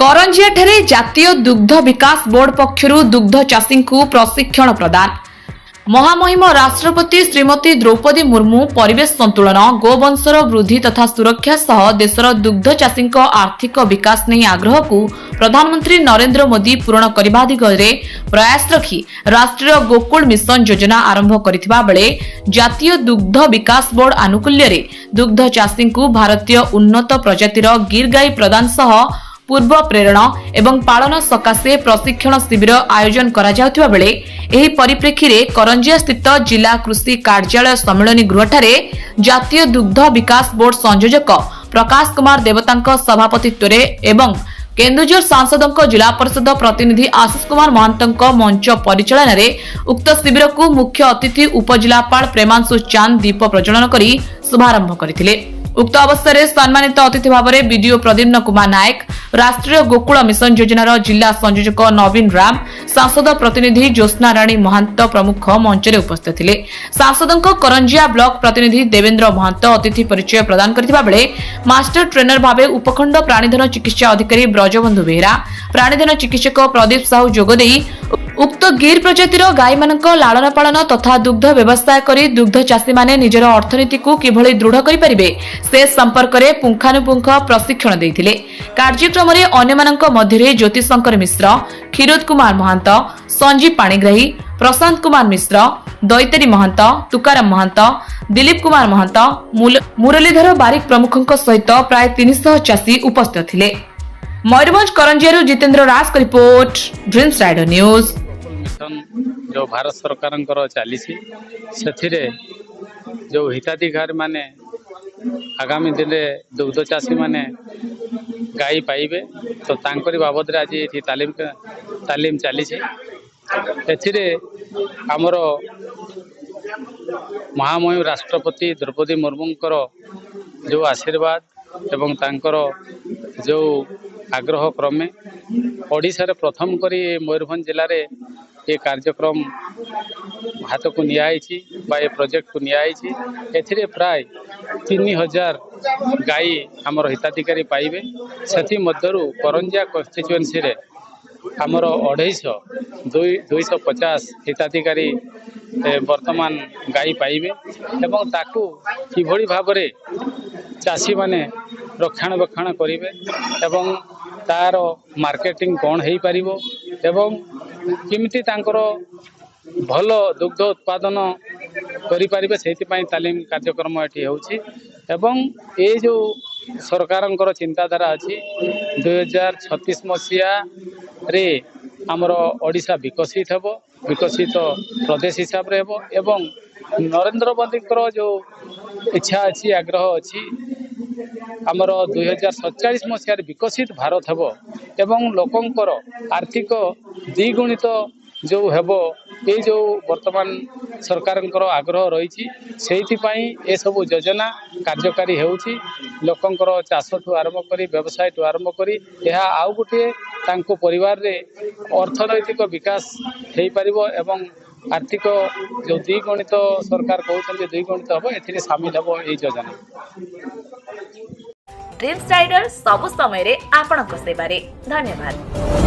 करंजियाଠାରେ जातीय दुग्ध विकास बोर्ड पक्षरु दुग्ध चाषी को प्रशिक्षण प्रदान। महामहिम राष्ट्रपति श्रीमती द्रौपदी मुर्मू परिवेश संतुलन गोवंशर वृद्धि तथा सुरक्षा सह देशर दुग्ध चाषी आर्थिक विकास नहीं आग्रह को प्रधानमंत्री नरेंद्र मोदी पूरण करने दिगरे प्रयास रखी राष्ट्रीय गोकुल मिशन योजना आरंभ करथिबा बेले जातीय दुग्ध विकास बोर्ड आनुकूल्य रे दुग्ध चाषी को भारतीय उन्नत प्रजातिर गिर गाई प्रदान सह पूर्व प्रेरणा एवं पालन सकाशे प्रशिक्षण शिविर आयोजन करा जाउथिबा बेले एही परिप्रेक्षी रे करंजिया स्थित जिला कृषि कार्यालय सम्मेलनी गृहठारे जातीय दुग्ध विकास बोर्ड संयोजक प्रकाश कुमार देवतांक सभापतित्व रे एवं केन्दुझर सांसदों जिला परिषद प्रतिनिधि आशीष कुमार महंतों मंच परिचालन रे उक्त शिविर को मुख्य अतिथि उपजिलापाल प्रेमांशु चांद दीप प्रज्वलन करी शुभारंभ करथिले। उक्त अवसर में सम्मानित अतिथि भाव में बीडीओ प्रद्युम्न कुमार नायक राष्ट्रीय गोकुल मिशन योजनार जिला संयोजक नवीन राम सांसद प्रतिनिधि ज्योत्स्ना राणी महांत प्रमुख मंच में उपस्थित थे। सांसदों करंजिया ब्लॉक प्रतिनिधि देवेंद्र महांत अतिथि परिचय प्रदान करथिबा बेले मास्टर ट्रेनर भाव उपखंड प्राणीधन चिकित्सा अधिकारी ब्रजबंधु बेहेरा प्राणीधन चिकित्सक प्रदीप साहू जोगदे उक्त गिर प्रजातिर गाई मानक लालन पालन तथा दुग्ध व्यवसाय करी दुग्ध चाषी माने निजर अर्थनीति को किभली दृढ़ करि परिबे से संपर्क में पुंखानुपुंख प्रशिक्षण देइथिले। कार्यक्रम में अन्य मानक मध्य ज्योति शंकर मिश्र क्षीरोद कुमार महंत संजीव पाणिग्राही प्रशांत कुमार मिश्र दैतरी महंत तुकाराम महंत दिलीप कुमार महंत मुरलीधर बारिक प्रमुखों सहित प्राय 300 चाषी उपस्थित थे। मयूरभंज करंजिया जितेंद्र राज का रिपोर्ट ड्रीम्स राइडर न्यूज। जो भारत सरकार चली जो हिताधिकारी माने आगामी दिन में दुग्ध चाषी माने गाई पाइबे तो तांकरी बाबद आज ये तालीम चली आमर महामहिम राष्ट्रपति द्रौपदी मुर्मूंकर जो आशीर्वाद एवं तांकर जो आग्रह क्रमे ओडिशा रे प्रथम करी मयूरभंज जिले में ये कार्यक्रम हाथ को नियाई बा ये प्रोजेक्ट को नियाई एथिरे प्राय 3000 गाई आमर हिताधिकारी पाइबे से मध्यरु करंजिया कन्स्टिट्युएंसी रे आमर 250 हिताधिकारी वर्तमान गाई पाइबे एवं ताकू किभली भाव में चाषी माने रक्षणाबेक्षण करेंगे एवं तार मार्केटिंग कौन हो पार एवं किमिति तांकर भल दुग्ध उत्पादन करें से तालीम कार्यक्रम ये होची एवं ये जो सरकार चिंताधारा अच्छी 2036 मसीहा रे आमर ओडिशा विकसित हेबो विकसित प्रदेश हिसाब रे हेबो एवं नरेंद्र मोदी जो इच्छा अच्छी आग्रह अच्छी आमर 2047 मसीह विकसित भारत हेबो एवं लोकंकर आर्थिक द्विगुणित जो हेबो ये जो वर्तमान सरकार आग्रह रही से सब योजना कार्यकारी होउची लोकंकर चाष ठू आरंभ करी व्यवसाय ठू आरंभ करी यह आउ गोटे तांको परिवार रे अर्थनैतिक विकास हो पारिबो एवं आर्थिक जो द्विगुणित सरकार कहते द्विगुणित हम ए सामिल हम ये योजना। ड्रीम्स राइडर सबु समय रे आपणक सेवारे धन्यवाद।